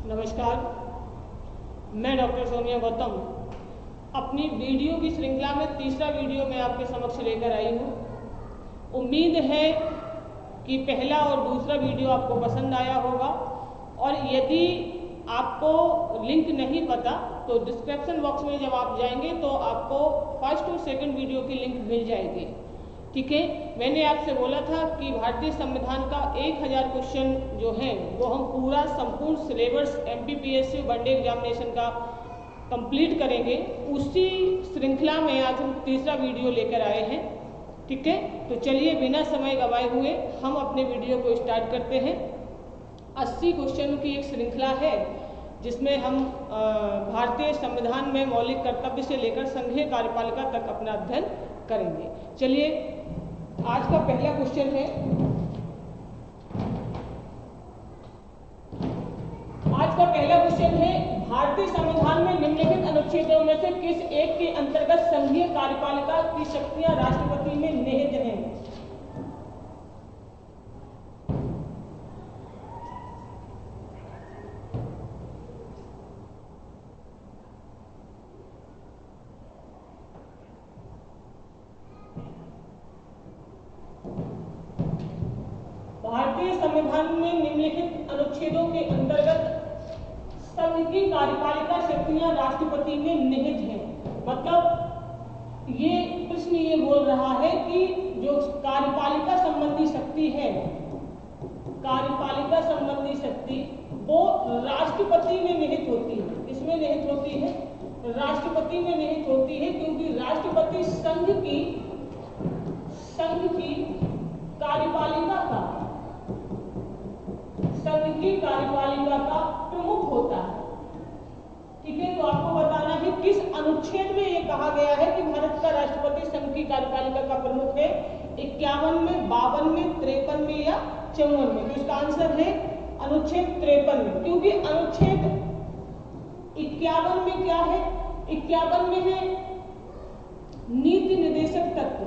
नमस्कार, मैं डॉक्टर सोनिया गौतम अपनी वीडियो की श्रृंखला में तीसरा वीडियो मैं आपके समक्ष लेकर आई हूँ। उम्मीद है कि पहला और दूसरा वीडियो आपको पसंद आया होगा, और यदि आपको लिंक नहीं पता तो डिस्क्रिप्शन बॉक्स में जब आप जाएंगे तो आपको फर्स्ट और सेकंड वीडियो की लिंक मिल जाएगी। ठीक है, मैंने आपसे बोला था कि भारतीय संविधान का 1000 क्वेश्चन जो हैं वो हम पूरा संपूर्ण सिलेबस MPPSC वनडे एग्जामिनेशन का कंप्लीट करेंगे। उसी श्रृंखला में आज हम तीसरा वीडियो लेकर आए हैं। ठीक है, तो चलिए बिना समय गंवाए हुए हम अपने वीडियो को स्टार्ट करते हैं। 80 क्वेश्चनों की एक श्रृंखला है जिसमें हम भारतीय संविधान में मौलिक कर्तव्य से लेकर संघीय कार्यपालिका तक अपना अध्ययन करेंगे। चलिए, आज का पहला क्वेश्चन है, भारतीय संविधान में निम्नलिखित अनुच्छेदों में से किस एक के अंतर्गत संघीय कार्यपालिका की शक्तियां राष्ट्रपति में निहित हैं? भारतीय संविधान में निम्नलिखित अनुच्छेदों के अंतर्गत संघ की कार्यपालिका शक्तियां राष्ट्रपति में निहित हैं। मतलब ये प्रश्न ये बोल रहा है कि जो कार्यपालिका संबंधी शक्ति है, कार्यपालिका संबंधी शक्ति वो राष्ट्रपति में निहित होती है। किसमें निहित होती है? राष्ट्रपति में निहित होती है, क्योंकि राष्ट्रपति संघ की कार्यपालिका का प्रमुख होता है। ठीक है, तो आपको बताना है किस अनुच्छेद में ये कहा गया है कि भारत का राष्ट्रपति संघ की कार्यपालिका का प्रमुख है। 51 में, 52 में, 53 में या 54 में? तो इसका आंसर है अनुच्छेद 53 में, क्योंकि अनुच्छेद 51 में क्या है? 51 में है नीति निर्देशक तत्व।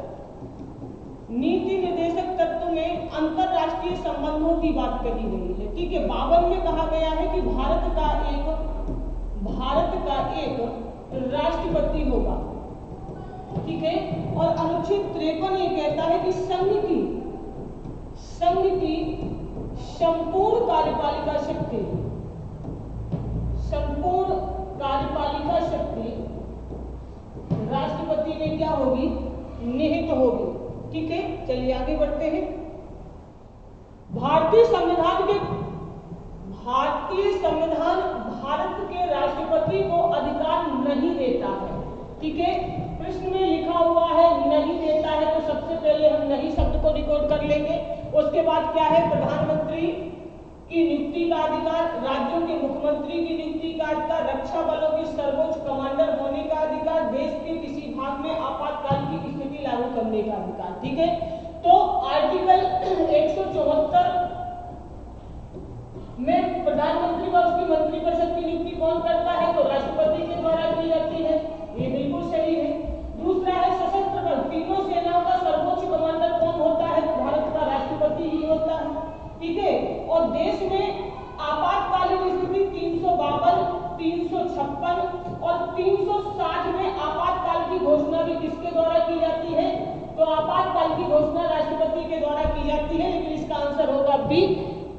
नीति निर्देशक तत्व में अंतरराष्ट्रीय संबंधों की बात कही गई है। ठीक है, 52 में कहा गया है कि भारत का एक राष्ट्रपति होगा। ठीक है, और अनुच्छेद 53 ये कहता है कि संघ की संपूर्ण कार्यपालिका शक्ति राष्ट्रपति में क्या होगी? निहित होगी। ठीक है, चलिए आगे बढ़ते हैं। भारतीय संविधान भारत के राष्ट्रपति को अधिकार नहीं देता है। ठीक है, प्रश्न में लिखा हुआ है नहीं देता है, तो सबसे पहले हम नहीं शब्द को रिकॉर्ड कर लेंगे। उसके बाद क्या है? प्रधानमंत्री की नियुक्ति का अधिकार, राज्यों के मुख्यमंत्री की नियुक्ति का अधिकार, रक्षा बलों के सर्वोच्च कमांडर होने का अधिकार, देश के किसी भाग में आपातकाल की स्थिति लागू करने का अधिकार। ठीक है, तो आर्टिकल 174 में प्रधानमंत्री व उसकी मंत्रिपरिषद की नियुक्ति कौन करता है? तो राष्ट्रपति के द्वारा की जाती है। ये बिल्कुल सही है। दूसरा है सशस्त्र बल, तीनों सेनाओं का सर्वोच्च कमांडर कौन होता है? भारत का राष्ट्रपति ही होता है। ठीक है, और देश में आपातकालीन स्थिति 352, 356 और 360 में आपातकाल की घोषणा भी किसके द्वारा की जाती है? तो आपातकाल की घोषणा राष्ट्रपति के द्वारा की जाती है। लेकिन इसका आंसर होगा बी,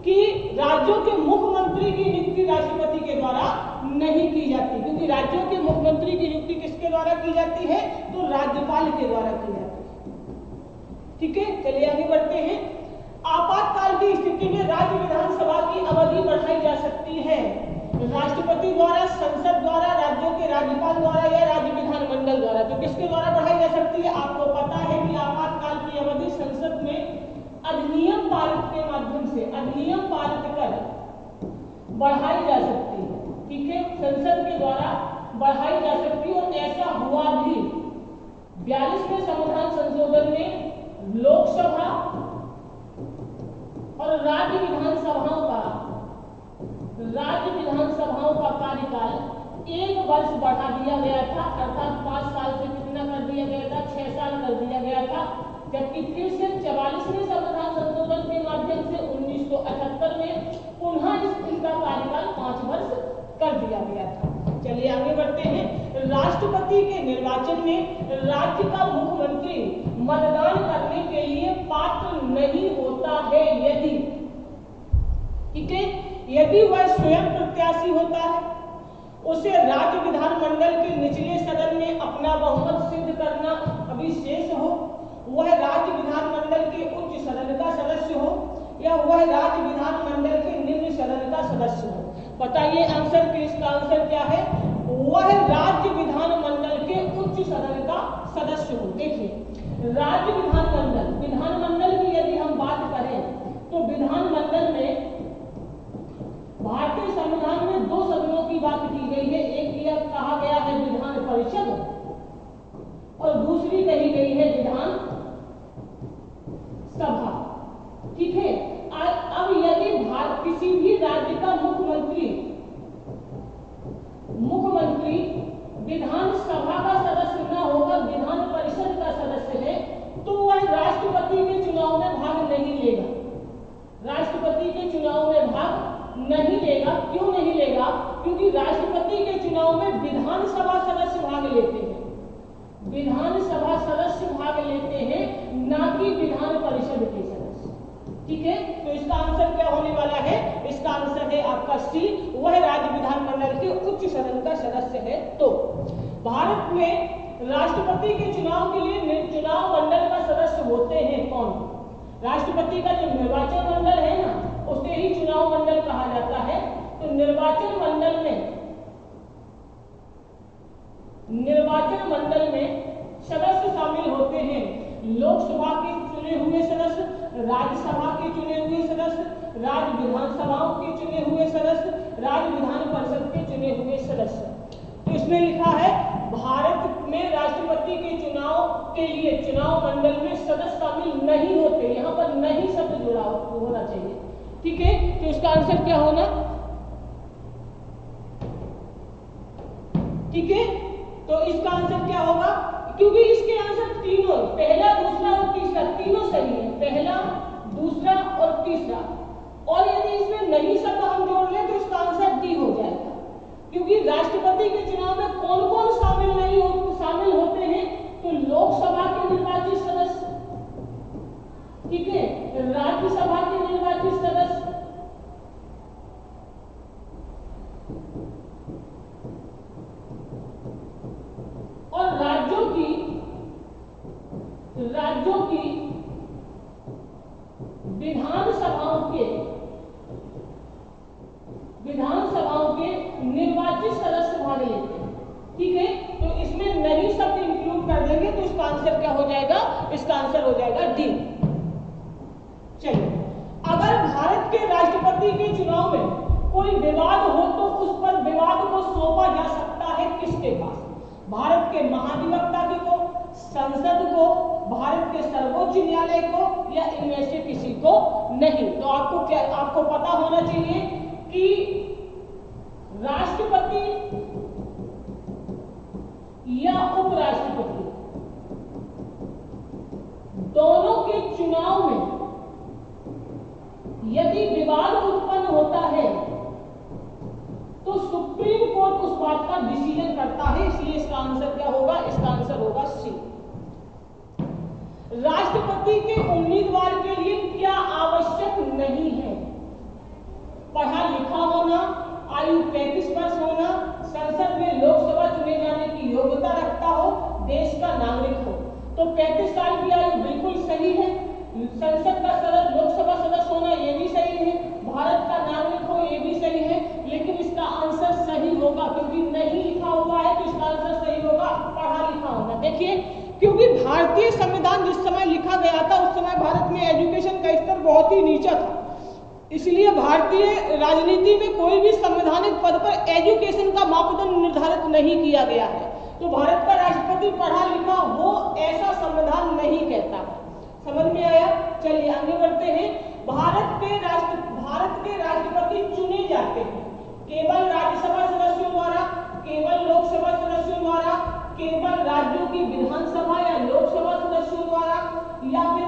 कि राज्यों के मुख्यमंत्री की नियुक्ति राष्ट्रपति के द्वारा नहीं की जाती, क्योंकि राज्यों के मुख्यमंत्री की नियुक्ति किसके द्वारा की जाती है? तो राज्यपाल के द्वारा की जाती है। ठीक है, चलिए आगे बढ़ते हैं। आपातकाल की स्थिति में राज्य विधानसभा की अवधि बढ़ाई जा सकती है राष्ट्रपति द्वारा, संसद द्वारा, राज्यों के राज्यपाल द्वारा या राज्य विधानमंडल द्वारा। तो किसके द्वारा बढ़ाई जा सकती है? आपको पता है कि आपातकाल की अवधि संसद में अधिनियम पारित के माध्यम से, अधिनियम पारित कर बढ़ाई जा सकती है। ठीक है, संसद के द्वारा बढ़ाई जा सकती है, और ऐसा हुआ भी। 42वें संविधान संशोधन में लोकसभा और राज्य विधानसभाओं का कार्यकाल 1 वर्ष बढ़ा दिया गया था, अर्थात 5 साल से कितना कर दिया गया था? 6 साल कर दिया गया था। जबकि फिर से 44वें संविधान संशोधन के माध्यम से 1978 में पुनः इनका कार्यकाल 5 वर्ष आगे बढ़ते हैं। राष्ट्रपति के निर्वाचन में राज्य का मुख्यमंत्री मतदान करने के लिए पात्र नहीं होता है यदि, ठीक है, यदि वह स्वयं प्रत्याशी होता है, उसे राज्य विधानमंडल के निचले सदन में अपना बहुमत सिद्ध करना अभिशेष हो, वह राज्य विधानमंडल के उच्च सदन का सदस्य हो या वह राज्य विधानमंडल के निम्न सदन का सदस्य हो। बताइए आंसर के, इसका आंसर क्या है? वह राज्य विधानमंडल के उच्च सदन का सदस्य हो। देखिए राज्य विधानमंडल, विधानमंडल की यदि हम बात करें तो विधानमंडल में भारतीय संविधान में दो सदनों की बात की गई है। एक यह कहा गया है विधान परिषद और दूसरी कही गई है विधान सभा, ठीक है। अब यदि किसी भी राज्य का मुख्यमंत्री विधानसभा का सदस्य न होकर विधान परिषद का सदस्य है तो वह राष्ट्रपति के चुनाव में भाग नहीं लेगा। राष्ट्रपति के चुनाव में भाग नहीं लेगा। क्यों नहीं लेगा? क्योंकि राष्ट्रपति के चुनाव में विधानसभा सदस्य भाग लेते हैं, विधानसभा सदस्य भाग लेते हैं, ना कि विधान परिषद के सदस्य, ठीक है। तो इसका आंसर क्या होने वाला है? इसका आंसर है आपका सी, वह राज्य विधानमंडल के उच्च सदन का सदस्य है। तो भारत में राष्ट्रपति के चुनाव के लिए चुनाव मंडल का सदस्य होते हैं कौन? राष्ट्रपति का जो निर्वाचन मंडल है ना, उसे ही चुनाव मंडल कहा जाता है। तो निर्वाचन मंडल में सदस्य शामिल होते हैं लोकसभा के चुने हुए सदस्य, राज्यसभा के चुने हुए सदस्य, राज्य विधानसभाओं के चुने हुए सदस्य, राज्य विधान परिषद के चुने हुए सदस्य। तो इसमें लिखा है भारत में राष्ट्रपति के चुनाव के लिए चुनाव मंडल में सदस्य शामिल नहीं होते। यहाँ पर नहीं शब्द जुड़ा होना चाहिए, ठीक है। तो इसका आंसर क्या होना? ठीक है, तो इसका आंसर क्या होगा? क्योंकि इसके आंसर तीनों, पहला, दूसरा और तीसरा, तीनों सही है, पहला, दूसरा और तीसरा। और यदि इसमें नहीं शब्द हम जोड़ लें तो इसका आंसर डी हो जाएगा। क्योंकि राष्ट्रपति के चुनाव में कौन कौन शामिल होते हैं? तो लोकसभा के निर्वाचित सदस्य, ठीक है, राज्यसभा के निर्वाचित सदस्य, और राज्यों की विधानसभाओं के निर्वाचित सदस्य भाग लेते हैं, ठीक है। तो इसमें नहीं शब्द इंक्लूड कर देंगे तो इसका आंसर क्या हो जाएगा? इसका आंसर हो जाएगा डी। चलिए, अगर भारत के राष्ट्रपति के चुनाव में कोई विवाद हो तो उस पर विवाद को सौंपा जा सकता है किसके पास? भारत के महाधिवक्ता को, संसद को, भारत के सर्वोच्च न्यायालय को, या इनमें से किसी को नहीं। तो आपको पता होना चाहिए कि राष्ट्रपति या उपराष्ट्रपति दोनों के चुनाव में यदि विवाद उत्पन्न होता है तो सुप्रीम कोर्ट उस बात का डिसीजन करता है। इसलिए इसका आंसर क्या होगा? इसका आंसर होगा सी। राष्ट्रपति के उम्मीदवार के लिए क्या आवश्यक नहीं है? पढ़ा लिखा होना, आयु 35 वर्ष होना, संसद में लोकसभा चुने जाने की योग्यता रखता हो, देश का नागरिक हो। तो 35 साल की आयु बिल्कुल सही है, संसद का सदस्य, लोकसभा सदस्य होना ये भी सही है, भारत का नागरिक हो ये भी सही है। लेकिन इसका आंसर सही होगा, क्योंकि नहीं लिखा हुआ है तो इसका आंसर सही होगा पढ़ा लिखा होगा। देखिए, क्योंकि भारतीय संविधान जिस समय लिखा गया था उस समय भारत में एजुकेशन का स्तर बहुत ही नीचा था, इसलिए भारतीय राजनीति में कोई भी संवैधानिक पद पर एजुकेशन का मापदंड निर्धारित नहीं किया गया है। तो भारत का राष्ट्रपति पढ़ा लिखा हो ऐसा संविधान नहीं कहता। समझ में आया? चलिए आगे बढ़ते हैं। भारत के राष्ट्रपति चुने जाते हैं केवल राज्यसभा सदस्यों द्वारा, केवल लोकसभा सदस्यों द्वारा, केवल राज्यों की विधानसभा या लोकसभा सदस्यों द्वारा, या फिर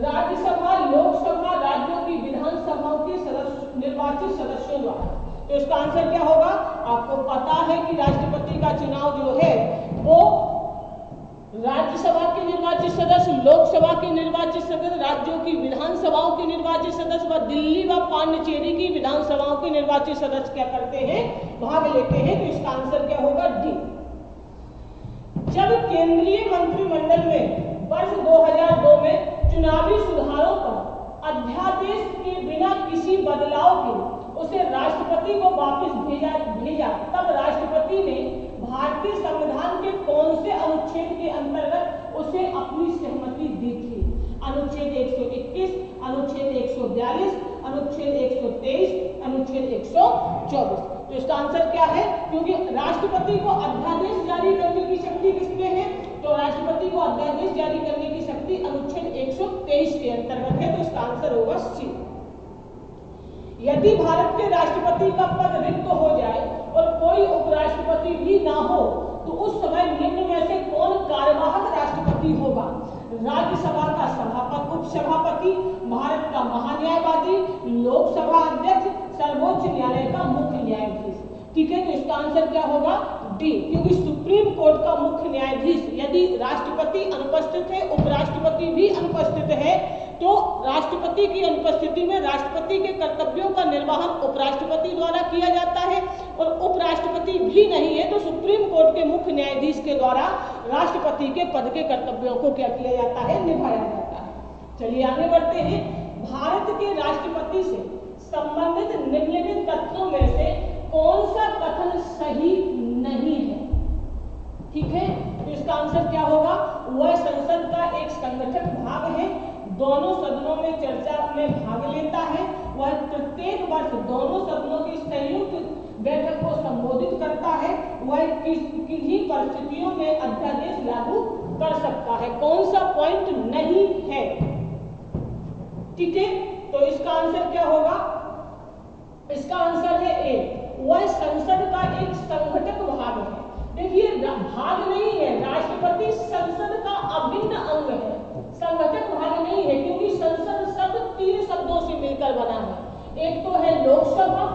राज्यसभा, लोकसभा, राज्यों की विधानसभाओं के निर्वाचित सदस्यों द्वारा। तो इसका आंसर क्या होगा? आपको पता है कि राष्ट्रपति का चुनाव जो है वो राज्यसभा के निर्वाचित सदस्य, लोकसभा के निर्वाचित सदस्य, राज्यों की विधानसभाओं के निर्वाचित सदस्य व दिल्ली व पांडिचेरी की विधानसभाओं के निर्वाचित सदस्य क्या करते हैं? भाग लेते हैं। तो इसका आंसर क्या होगा? डी। जब केंद्रीय मंत्रिमंडल में वर्ष 2002 में चुनावी सुधारों पर अध्यादेश के बिना किसी बदलाव के उसे राष्ट्रपति को वापस भेजा तब राष्ट्रपति ने भारतीय संविधान के कौन से अनुच्छेद के अंतर्गत उसे अपनी सहमति दी थी? अनुच्छेद 121, अनुच्छेद 142, अनुच्छेद 123, अनुच्छेद 124। तो इसका आंसर क्या है? क्योंकि राष्ट्रपति को अध्यादेश जारी करने की शक्ति किसमें है? तो राष्ट्रपति को अध्यादेश जारी करने की शक्ति अनुच्छेद 123 के अंतर्गत है। तो इसका आंसर होगा सी। यदि भारत के राष्ट्रपति का पद रिक्त हो जाए और कोई उपराष्ट्रपति भी ना हो तो उस समय निम्न में से कौन कार्यवाहक राष्ट्रपति होगा? राज्यसभा का सभापति, उपसभापति, भारत का महान्यायवादी, लोकसभा अध्यक्ष, सर्वोच्च न्यायालय का मुख्य न्यायाधीश। ठीक है, तो इसका आंसर क्या होगा? डी। क्योंकि सुप्रीम कोर्ट का मुख्य न्यायाधीश यदि राष्ट्रपति अनुपस्थित है, उपराष्ट्रपति भी अनुपस्थित है, तो राष्ट्रपति की अनुपस्थिति में राष्ट्रपति के कर्तव्यों का निर्वहन उपराष्ट्रपति द्वारा किया जाता है, और उपराष्ट्रपति भी नहीं है तो सुप्रीम कोर्ट के मुख्य न्यायाधीश के द्वारा राष्ट्रपति के पद के कर्तव्यों को क्या किया जाता है? निभाया जाता है। चलिए आगे बढ़ते हैं। भारत के राष्ट्रपति से संबंधित निम्नलिखित तथ्यों में से कौन सा कथन सही नहीं है? ठीक है, तो इसका आंसर क्या होगा? वह संसद का एक संगठक भाग है, दोनों सदनों में चर्चा में भाग लेता है, वह प्रत्येक वर्ष दोनों सदनों की संयुक्त बैठक को संबोधित करता है, वह किन्हीं परिस्थितियों में अध्यादेश लागू कर सकता है। कौन सा पॉइंट नहीं है? ठीक है, तो इसका आंसर क्या होगा? इसका आंसर है ए। वह संसद का एक संगठक भाग है। देखिए, भाग नहीं है, राष्ट्रपति संसद का अभिन्न अंग है, संगठक भाग नहीं है, क्योंकि संसद शब्द 3 शब्दों से मिलकर बना है। एक तो है लोकसभा,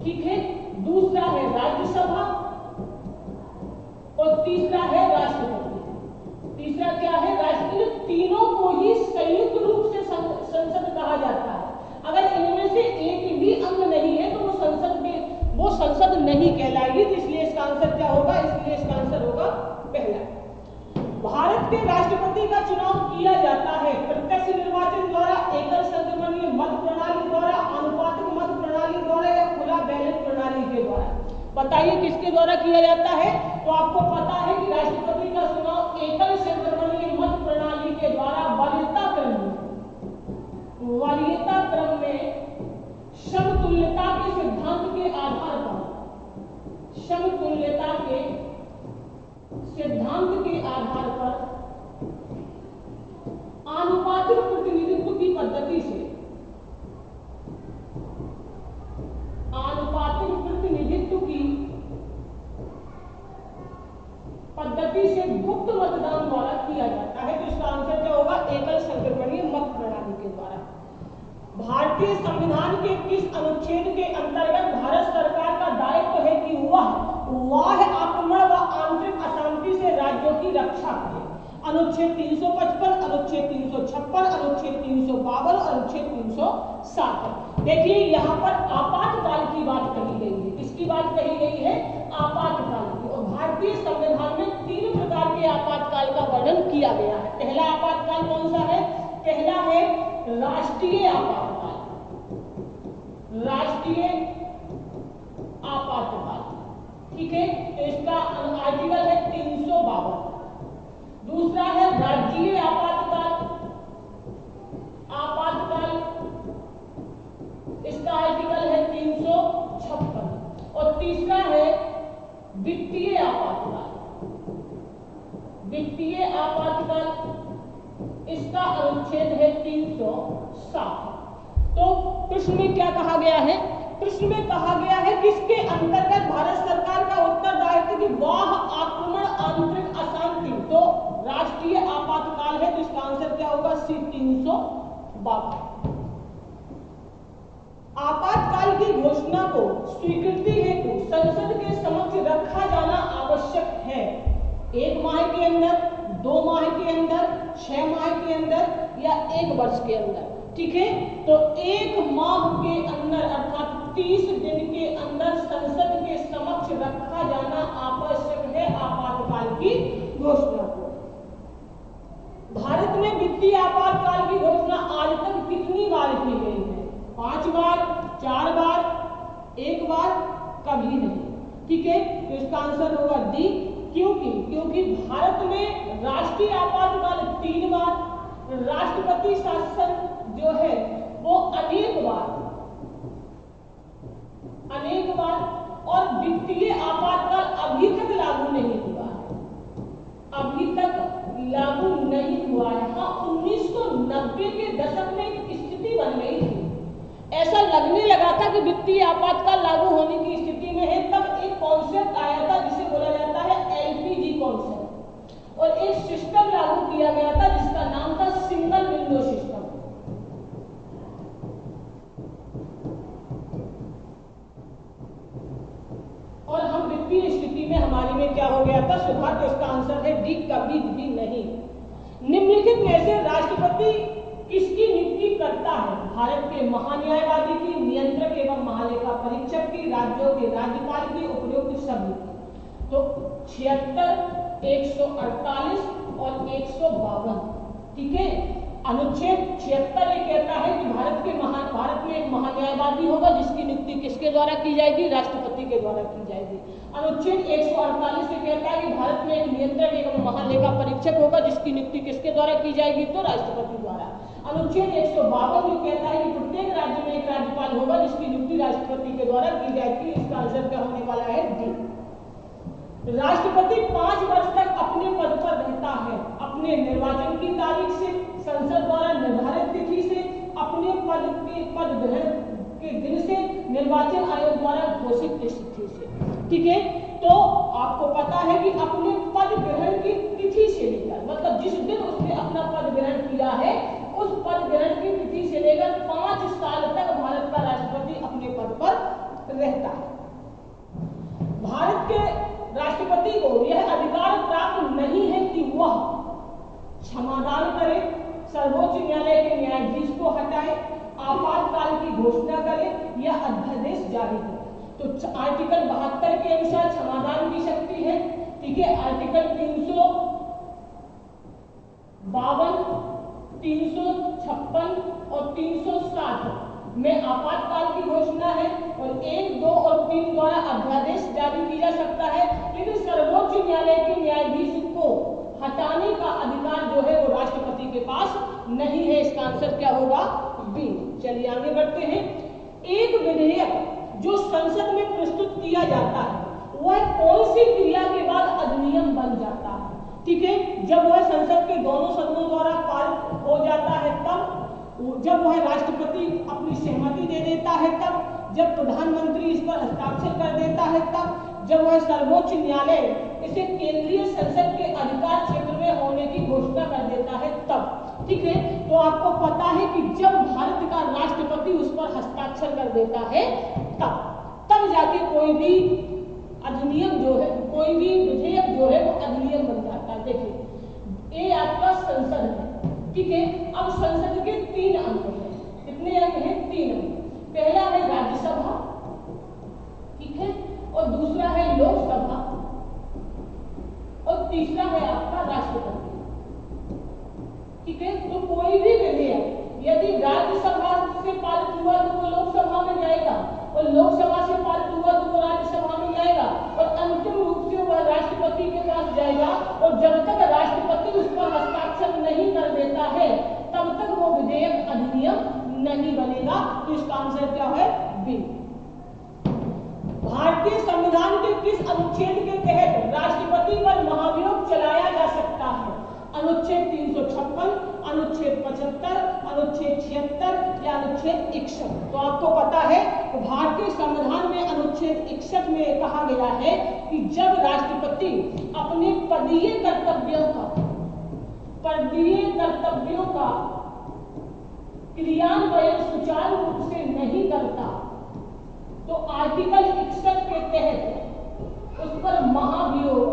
ठीक है, दूसरा है राज्यसभा और तीसरा है राष्ट्रपति। तीसरा क्या है? राष्ट्रपति। तीनों को ही संयुक्त रूप से संसद कहा जाता है। अगर इनमें से एक भी अंग नहीं है तो वो संसद नहीं कहलाएगी। तो इसलिए इसका आंसर क्या होगा? इसलिए इसका आंसर होगा पहला। भारत के राष्ट्रपति का चुनाव किया जाता है प्रत्यक्ष निर्वाचन द्वारा, एकल संक्रमणीय मत प्रणाली द्वारा, आनुपातिक मत प्रणाली द्वारा या खुला बैलेट प्रणाली के द्वारा। बताइए किसके द्वारा किया जाता है? तो आपको पता है कि राष्ट्रपति का चुनाव एकल संक्रमणीय मत प्रणाली के द्वारा वरीयता क्रम में समतुल्यता के सिद्धांत के आधार पर, समतुल्यता के सिद्धांत के आधार पर आनुपातिक प्रतिनिधित्व की पद्धति से, आनुपातिक प्रतिनिधित्व की पद्धति से गुप्त मतदान द्वारा किया जाता है। तो इसका आंसर क्या होगा? एकल संक्रमणीय मत प्रणाली के द्वारा। भारतीय संविधान के किस अनुच्छेद के अंतर्गत भारत सरकार का दायित्व है कि वह आक्रमण व आंतरिक अशांति से राज्यों की रक्षा करे? अनुच्छेद 355, अनुच्छेद 356, अनुच्छेद 352 और अनुच्छेद 360। देखिए, यहाँ पर आपातकाल की बात कही गई है। किसकी बात कही गई है? आपातकाल की। और भारतीय संविधान में 3 प्रकार के आपातकाल का वर्णन किया गया है। पहला आपातकाल कौन सा है? पहला है राष्ट्रीय आपातकाल, राष्ट्रीय आपातकाल। ठीक है, तो इसका आर्टिकल है 352। दूसरा है राज्यीय आपातकाल, इसका आर्टिकल है 356। और तीसरा है वित्तीय आपातकाल, वित्तीय आपातकाल, इसका अनुच्छेद है 360। तो प्रश्न में क्या कहा गया है? प्रश्न में कहा गया है किसके अंतर्गत भारत सरकार का उत्तरदायित्व कि वह आक्रमण आंतरिक अशांति, तो राष्ट्रीय आपातकाल है। तो इसका आंसर क्या होगा? सी 352। आपातकाल की घोषणा को अंदर, 2 माह के अंदर, 6 माह के अंदर या 1 वर्ष के अंदर। ठीक है, तो 1 माह के अंदर अर्थात 30 दिन के अंदर संसद के समक्ष रखा जाना आवश्यक है आपातकाल की घोषणा को। भारत में वित्तीय आपातकाल की घोषणा आज तक कितनी बार की गई है? 5 बार, 4 बार, 1 बार, कभी नहीं। ठीक है, तो इसका आंसर होगा डी। क्योंकि भारत में राष्ट्रीय आपातकाल 3 बार, राष्ट्रपति शासन जो है वो अनेक बार और वित्तीय आपातकाल अभी तक लागू नहीं हुआ है। हाँ, 1990 के दशक में एक स्थिति बन गई थी, ऐसा लगने लगा था कि वित्तीय आपातकाल लागू होने की स्थिति में है। तब एक कॉन्सेप्ट आया था जिसे बोला जाता है LPG कॉन्सेप्ट, और एक सिस्टम लागू किया गया था जिसका नाम था सिंगल विंडो सिस्टम। और हम वित्तीय स्थिति में हमारी में क्या हो गया था? सुधार। तो इसका आंसर है डी, कभी भी नहीं। निम्नलिखित में से राष्ट्रपति किसकी नियुक्ति करता है? भारत के महान्यायवादी की, नियंत्रक एवं महालेखा परीक्षक की, राज्यों के राज्यपाल की, उपयुक्त सभी की। तो 76, 148 और 152। ठीक है, अनुच्छेद 76 ये कहता है कि भारत में एक महान्यायवादी होगा जिसकी नियुक्ति किसके द्वारा की जाएगी? राष्ट्रपति के द्वारा की जाएगी। अनुच्छेद 148 ये कहता है कि भारत में एक नियंत्रक एवं महालेखा परीक्षक होगा जिसकी नियुक्ति किसके द्वारा की जाएगी? तो राष्ट्रपति द्वारा। अनुच्छेद 152 ये कहता है कि प्रत्येक राज्य में एक राज्यपाल होगा जिसकी नियुक्ति राष्ट्रपति के द्वारा की जाएगी। इसका आंसर क्या होने वाला है? डी। राष्ट्रपति 5 वर्ष तक अपने पद पर रहता है, अपने निर्वाचन की तारीख से, संसद द्वारा निर्धारित तिथि से, अपने पद ग्रहण के दिन से, निर्वाचन आयोग द्वारा घोषित तिथि से। ठीक है, तो आपको पता है कि अपने पद ग्रहण की तिथि से लेकर, मतलब जिस दिन उसने अपना पद ग्रहण किया है उस पद ग्रहण की तिथि से लेकर 5 साल तक भारत का राष्ट्रपति अपने पद पर रहता है। भारत के राष्ट्रपति को यह अधिकार प्राप्त नहीं है कि वह क्षमादान करे, सर्वोच्च न्यायालय के न्यायाधीश को हटाए, आपातकाल की घोषणा करे या अध्यादेश जारी करे। तो आर्टिकल 72 के अनुसार क्षमादान की शक्ति है। ठीक है, आर्टिकल 352, 356 और 360 में आपातकाल की घोषणा है और 1, 2 और 3 द्वारा अध्यादेश जारी किया जा सकता है, लेकिन सर्वोच्च न्यायालय के न्यायाधीश को हटाने का अधिकार जो है वो राष्ट्रपति के पास नहीं है। इसका आंसर क्या होगा? बी। चलिए आगे बढ़ते हैं। एक विधेयक जो संसद में प्रस्तुत किया जाता है वह कौन सी क्रिया के बाद अधिनियम बन जाता है? ठीक है, जब वह संसद के दोनों सदनों द्वारा पारित हो जाता है तब, जब वह राष्ट्रपति अपनी सहमति दे देता है तब, जब प्रधानमंत्री इस पर हस्ताक्षर कर देता है तब, जब वह सर्वोच्च न्यायालय इसे केंद्रीय संसद के अधिकार क्षेत्र में होने की घोषणा कर देता है तब। ठीक है, तो आपको पता है कि जब भारत का राष्ट्रपति उस पर हस्ताक्षर कर देता है तब जाके कोई भी अधिनियम जो है, कोई भी विधेयक जो है वो अधिनियम बन जाता है। देखिए, ये आपका संसद है। ठीक है, अब संसद के 3 अंग हैं। कितने अंग हैं? 3 अंग। पहला है राज्यसभा, ठीक है, और दूसरा है लोकसभा और तीसरा है आपका राष्ट्रपति। ठीक है, तो कोई भी विधेयक यदि राज्यसभा से पारित हुआ तो वो लोकसभा में जाएगा और लोकसभा से पारित हुआ तो वो राज्यसभा में जाएगा और अंतिम रूप से वह राष्ट्रपति के पास जाएगा। और जब तक राष्ट्रपति उस पर हस्ताक्षर नहीं कर देता है तब तक वो विधेयक अधिनियम नहीं बनेगा। तो इसका आंसर क्या है? बी। भारतीय संविधान के किस अनुच्छेद के तहत राष्ट्रपति पर महाभियोग चलाया जा सकता है? अनुच्छेद 356, अनुच्छेद 75, अनुच्छेद 76 या अनुच्छेद 61? तो आपको पता है तो भारतीय संविधान में अनुच्छेद 61 में कहा गया है कि जब राष्ट्रपति अपने पदीय कर्तव्यों का क्रियान्वयन सुचारू रूप से नहीं करता तो आर्टिकल 61 के तहत उस पर महाभियोग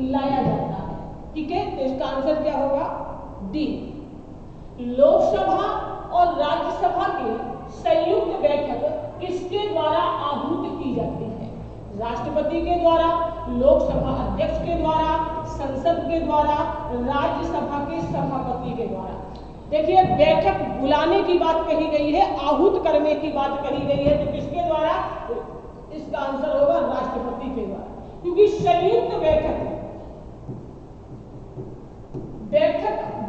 लाया जाता है। ठीक है, तो इसका आंसर क्या होगा? डी। लोकसभा और राज्यसभा की संयुक्त बैठक किसके द्वारा आहूत की जाती है? राष्ट्रपति के द्वारा, लोकसभा अध्यक्ष के द्वारा, संसद के द्वारा, राज्यसभा के सभापति के द्वारा। देखिए, बैठक बुलाने की बात कही गई है, आहूत करने की बात कही गई है, तो किसके द्वारा? इसका आंसर होगा राष्ट्रपति के द्वारा, क्योंकि संयुक्त बैठक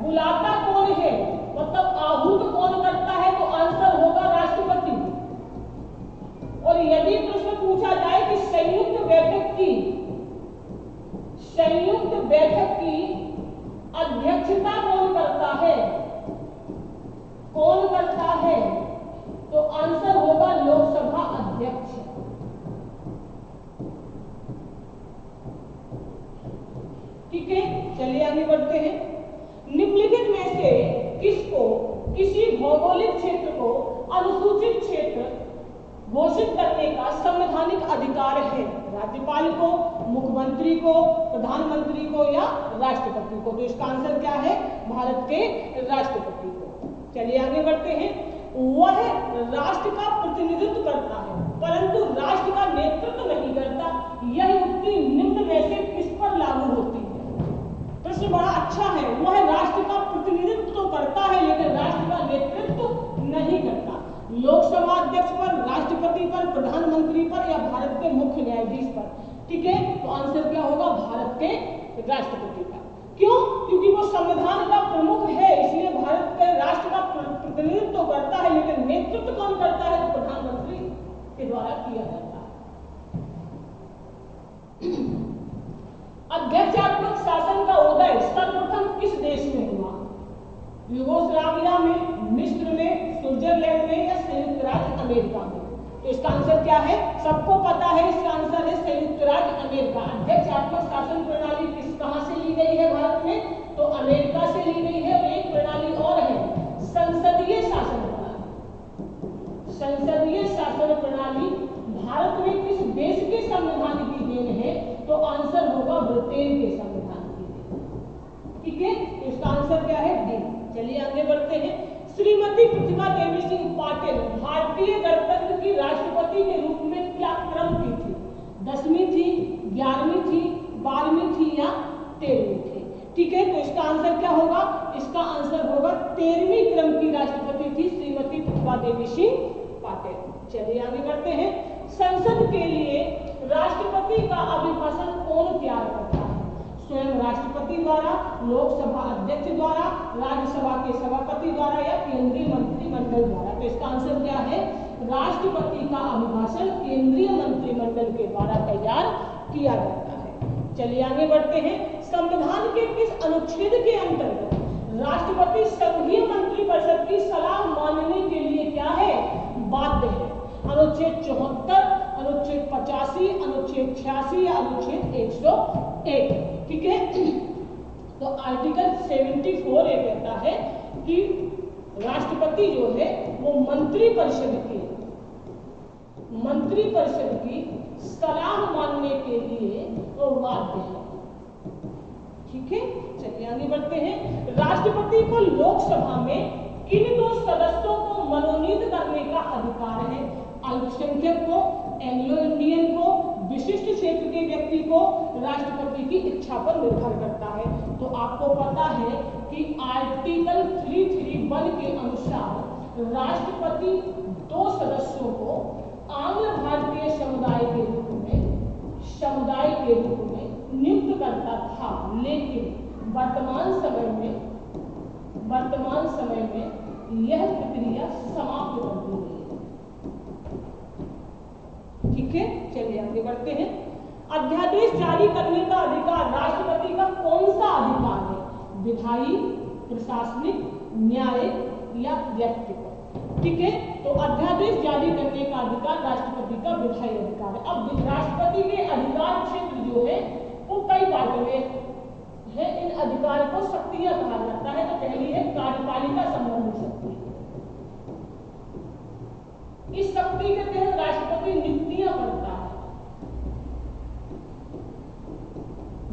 बुलाता कौन है, मतलब आहूत कौन करता है, तो आंसर होगा राष्ट्रपति। और यदि प्रश्न पूछा जाए कि संयुक्त बैठक की अध्यक्षता कौन करता है, तो आंसर होगा लोकसभा अध्यक्ष। ठीक है, चलिए आगे बढ़ते हैं। निम्नलिखित में से किसको किसी भौगोलिक क्षेत्र को अनुसूचित क्षेत्र घोषित करने का संवैधानिक अधिकार है? राज्यपाल को, मुख्यमंत्री को, प्रधानमंत्री को या राष्ट्रपति को? तो इसका आंसर क्या है? भारत के राष्ट्रपति को। चलिए आगे बढ़ते हैं। वह राष्ट्र का प्रतिनिधित्व करता है परंतु राष्ट्र का नेतृत्व नहीं करता, यह युक्ति निम्न में से किस पर लागू होती है? प्रश्न बड़ा अच्छा है। वह राष्ट्र का प्रतिनिधित्व तो करता है लेकिन राष्ट्र का नेतृत्व नहीं करता। लोकसभा अध्यक्ष पर, राष्ट्रपति पर, प्रधानमंत्री पर या भारत के मुख्य न्यायाधीश पर? ठीक है, तो आंसर क्या होगा? भारत के राष्ट्रपति का। क्यों? क्योंकि वो संविधान का प्रमुख है, इसलिए भारत के राष्ट्र का प्रतिनिधित्व तो करता है लेकिन नेतृत्व कौन करता है? तो प्रधानमंत्री के द्वारा किया जाता है। अध्यक्षात्मक शासन का उदय सर्वप्रथम किस देश में हुआ? यूगोस्लाविया में, मिस्र में, स्विट्जरलैंड में या संयुक्त राज्य अमेरिका में? तो इसका आंसर क्या है? सबको पता है, इसका आंसर है संयुक्त राज्य अमेरिका। अध्यक्षात्मक शासन प्रणाली कहां से ली गई है भारत में? तो अमेरिका से ली गई है। और एक प्रणाली और है, संसदीय शासन प्रणाली। संसदीय शासन प्रणाली भारत में किस देश के संविधान की देन है? तो आंसर होगा ब्रिटेन के संविधान की देन। ठीक है, तो इसका आंसर क्या है? डी। चलिए आगे बढ़ते हैं। श्रीमती प्रतिभा देवी सिंह पाटिल भारतीय गणतंत्र की राष्ट्रपति के रूप में क्या क्रम की थी? 10वीं थी, 11वीं थी, 12वीं थी या 13वीं थी? ठीक है, तो इसका आंसर क्या होगा? इसका आंसर होगा 13वीं क्रम की राष्ट्रपति थी श्रीमती प्रतिभा देवी सिंह पाटिल। चलिए आगे बढ़ते हैं। संसद के लिए राष्ट्रपति का अभिभाषण कौन तैयार करता है? स्वयं राष्ट्रपति द्वारा, लोकसभा अध्यक्ष द्वारा, राज्यसभा के सभापति द्वारा या केंद्रीय मंत्रिमंडल द्वारा? तो इसका आंसर क्या है? राष्ट्रपति का अभिभाषण केंद्रीय मंत्रिमंडल के द्वारा तैयार किया जाता है। चलिए आगे बढ़ते हैं। संविधान के किस अनुच्छेद के अंतर्गत राष्ट्रपति संघीय मंत्रिपरिषद की सलाह मानने के लिए क्या है? बाध्य है। अनुच्छेद 74, अनुच्छेद 85, अनुच्छेद 86 या अनुच्छेद 101? ठीक है, तो आर्टिकल 74 ये कहता है कि राष्ट्रपति जो है वो मंत्रिपरिषद की सलाह मानने के लिए वो बाध्य है। ठीक है, चलिए आगे बढ़ते हैं। राष्ट्रपति को लोकसभा में किन 2 सदस्यों को मनोनीत करने का अधिकार है? अल्पसंख्यक को, एंग्लो इंडियन को, विशिष्ट क्षेत्र के व्यक्ति को? राष्ट्रपति की इच्छा पर निर्भर करता है। तो आपको पता है कि आर्टिकल 331 के अनुसार राष्ट्रपति 2 सदस्यों को आंग्ल भारतीय समुदाय के रूप में नियुक्त करता था, लेकिन वर्तमान समय में यह प्रक्रिया समाप्त कर दी गई है। ठीक है, चलिए आगे बढ़ते हैं। अध्यादेश जारी करने का अधिकार राष्ट्रपति का कौन सा अधिकार है? विधायी, प्रशासनिक, न्यायिक या व्यक्तिगत? ठीक है, तो अध्यादेश जारी करने का अधिकार राष्ट्रपति का विधायी अधिकार है। अब राष्ट्रपति के अधिकार क्षेत्र जो है वो कई बातों में है। इन अधिकार को शक्तियां कहा जाता है। तो पहली है कार्यपालिका संबंधी शक्ति। इस शक्ति के तहत राष्ट्रपति नियुक्तियां करता है।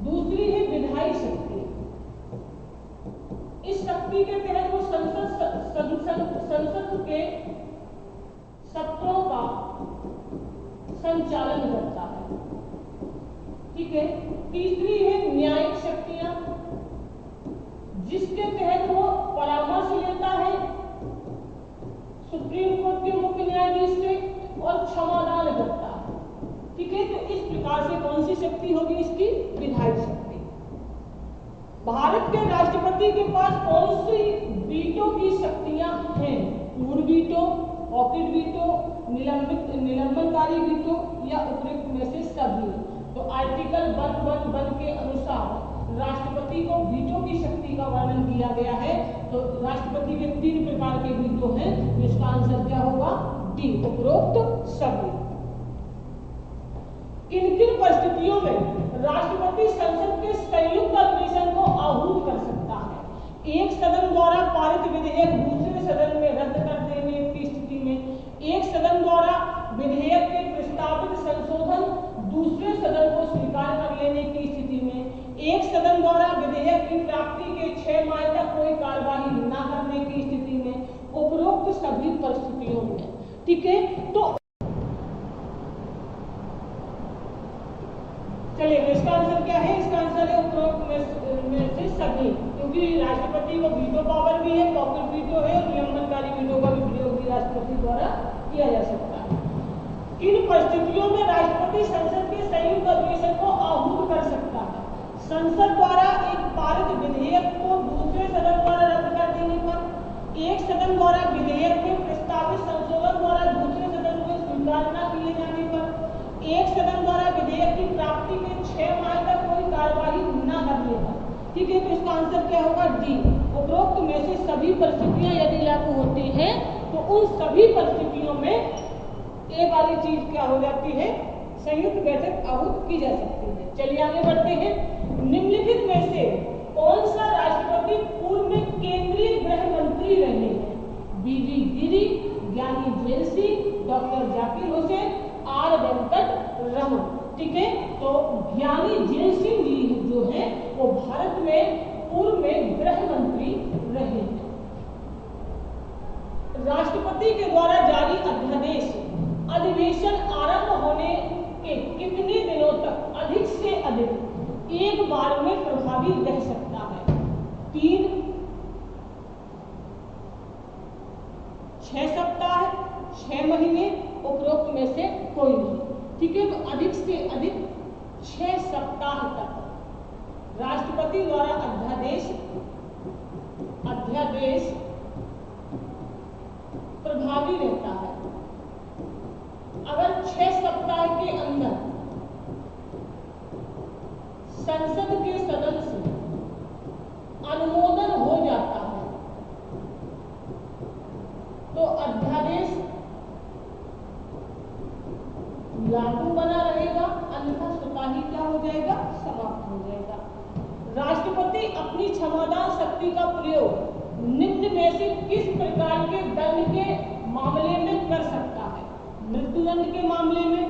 दूसरी है संचालन करता है। ठीक है। तीसरी है न्यायिक शक्तियां, जिसके तहत वो परामर्श लेता है सुप्रीम कोर्ट के मुख्य न्यायाधीश से और क्षमादान करता है। ठीक है। तो इस प्रकार से कौन सी शक्ति होगी इसकी? विधायिक शक्ति। भारत के राष्ट्रपति के पास कौन सी वीटो की शक्तियां हैं? पूर्ण वीटो, पॉकेट वीटो, निलंबनकारी वीटो या उपयुक्त में से सभी। तो आर्टिकल 111 के अनुसार राष्ट्रपति को वीटो की शक्ति का वर्णन किया गया है। तो राष्ट्रपति के 3 प्रकार के वीटो हैं। इसका आंसर क्या होगा? डी, उपरोक्त सभी। किन किन परिस्थितियों में राष्ट्रपति संसद के संयुक्त अधिवेशन को आहूत कर सकता है? एक सदन द्वारा पारित विधेयक दूसरे सदन में रद्द कर देने की स्थिति में, एक सदन द्वारा विधेयक के प्रस्तावित संशोधन दूसरे सदन को स्वीकार कर लेने की स्थिति में, एक सदन द्वारा विधेयक की प्राप्ति के 6 माह तक कोई कार्यवाही न करने की स्थिति में, उपरोक्त सभी परिस्थितियों में। ठीक है। तो चलिए, इसका आंसर क्या है? इसका आंसर है उपरोक्त में से सभी, क्योंकि राष्ट्रपति को वीटो पावर भी है, पॉकेट वीटो है और निलंबनकारी वीटो का भी प्रयोग भी राष्ट्रपति द्वारा किया जा सकता है। किन परिस्थितियों में राष्ट्रपति संसद के संयुक्त अधिवेशन को आहूत कर सकता है? संसद द्वारा एक पारित विधेयक को दूसरे सदन द्वारा रद्द कर देने पर, एक सदन द्वारा विधेयक के प्रस्तावित संशोधन द्वारा दूसरे सदन को स्वीकार न किए जाने पर, एक सदन द्वारा विधेयक की प्राप्ति के 6 माह तक कोई कार्यवाही न करने पर। ठीक है। तो इसका आंसर क्या होगा? डी, उपरोक्त में से सभी परिस्थितियां यदि लागू होती हैं तो उन सभी परिस्थितियों में ए वाली चीज क्या हो जाती है? संयुक्त बैठक आहूत की जा सकती है। चलिए आगे बढ़ते हैं। निम्नलिखित में से कौन सा राष्ट्रपति पूर्व में केंद्रीय गृह मंत्री रहे हैं? V V Giri, Giani Zail Singh, doctor Zakir Hussain, R Venkataraman. ठीक है। तो ज्ञानी जेल सिंह जी जो है वो भारत में पूर्व में गृह मंत्री रहे हैं। राष्ट्रपति के द्वारा जारी अध्यादेश अधिवेशन आरंभ होने के कितने दिनों तक अधिक से अधिक एक बार में प्रभावी रह सकता है? 3, 6 सप्ताह, 6 महीने, उपरोक्त में से कोई नहीं। ठीक है। तो अधिक से अधिक 6 सप्ताह तक राष्ट्रपति द्वारा अध्यादेश प्रभावी रहता है। अगर 6 सप्ताह के अंदर संसद के सदन से अनुमोदन हो जाता है तो अध्यादेश लागू बना रहेगा, अन्यथा स्वतः ही क्या हो जाएगा? समाप्त हो जाएगा। राष्ट्रपति अपनी क्षमादान शक्ति का प्रयोग निम्न में से किस प्रकार के दंड के मामले में कर सकता है? मृत्युदंड के मामले में,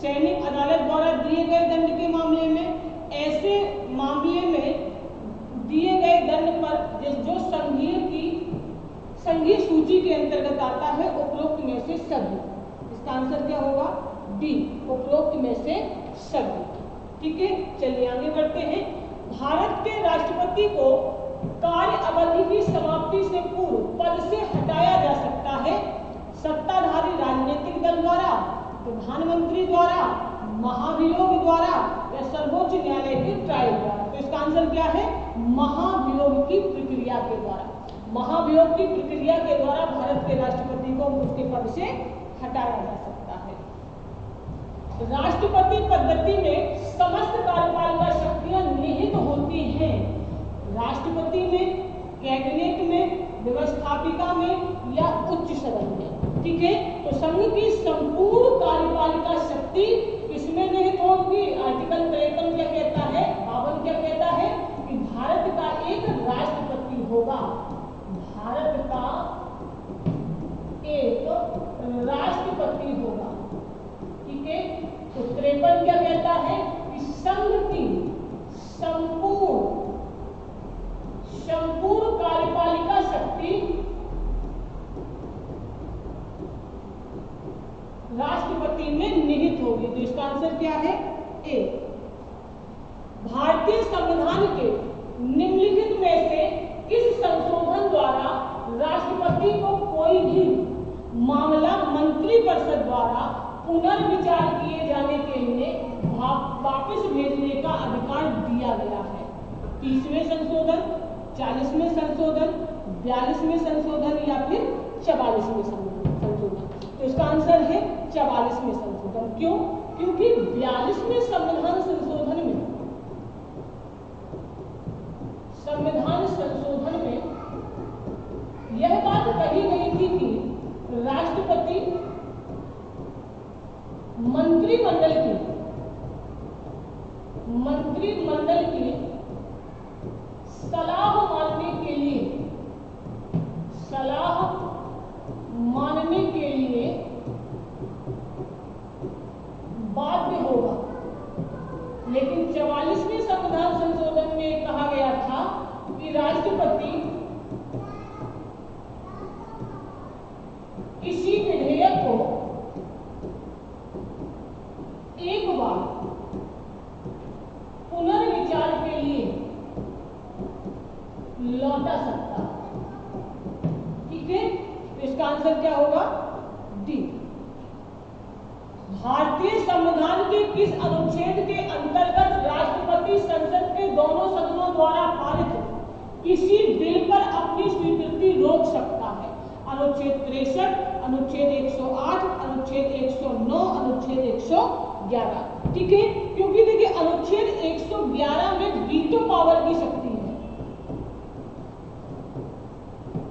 सैनिक अदालत द्वारा दिए गए दंड के मामले में, ऐसे मामले में दिए गए दंड पर जो संघीय सूची के अंतर्गत आता है, उपरोक्त में से सभी। इसका आंसर क्या होगा? डी, उपरोक्त में से सभी। ठीक है। चलिए आगे बढ़ते हैं। भारत के राष्ट्रपति को कार्य अवधि की समाप्ति से पूर्व पद से हटाया जा सकता है सत्ताधारी राजनीतिक दल द्वारा, प्रधानमंत्री द्वारा, महाभियोग द्वारा या सर्वोच्च न्यायालय के ट्रायल द्वारा। तो इसका आंसर क्या है? महाभियोग की प्रक्रिया के द्वारा। महाभियोग की प्रक्रिया के द्वारा भारत के राष्ट्रपति को उसके पद से हटाया जा सकता है। राष्ट्रपति पद्धति में समस्त कार्यपालिका शक्तियां निहित होती हैं। राष्ट्रपति में, कैबिनेट में, व्यवस्थापिका में या उच्च सदन में। ठीक है। तो संघ की संपूर्ण कार्यपालिका शक्ति किसमें निहित होगी? आर्टिकल 53 क्या कहता है? 52 क्या कहता है? कि भारत का एक राष्ट्रपति होगा। भारत का एक राष्ट्रपति होगा। ठीक है। तो 53 क्या कहता है? कि संघ की संपूर्ण कार्यपालिका शक्ति राष्ट्रपति में निहित होगी। तो इसका आंसर क्या है? ए। भारतीय संविधान के निम्नलिखित में से किस संशोधन द्वारा राष्ट्रपति को कोई भी मामला मंत्रिपरिषद द्वारा पुनर्विचार किए जाने के लिए वापस भेजने का अधिकार दिया गया है? 30वें संशोधन, 40वें संशोधन, 42वें संशोधन या फिर 44वें संशोधन? तो इसका आंसर है 44वें संशोधन। क्यों? क्योंकि 42वें संविधान संशोधन में यह बात कही गई थी कि राष्ट्रपति मंत्रिमंडल की सलाह मानने के लिए बाध्य होगा। लेकिन 44वें संविधान संशोधन में कहा गया था कि राष्ट्रपति किसी विधेयक को एक बार पुनर्विचार के लिए लौटा सकता है। ठीक है, तो इसका आंसर क्या होगा? डी। भारतीय संविधान के किस अनुच्छेद के अंतर्गत राष्ट्रपति संसद के दोनों सदनों द्वारा पारित किसी बिल पर अपनी स्वीकृति रोक सकता है? अनुच्छेद 63, अनुच्छेद 108, अनुच्छेद 109, अनुच्छेद 111। ठीक है, क्योंकि देखिए अनुच्छेद 111 में वीटो पावर की शक्ति है।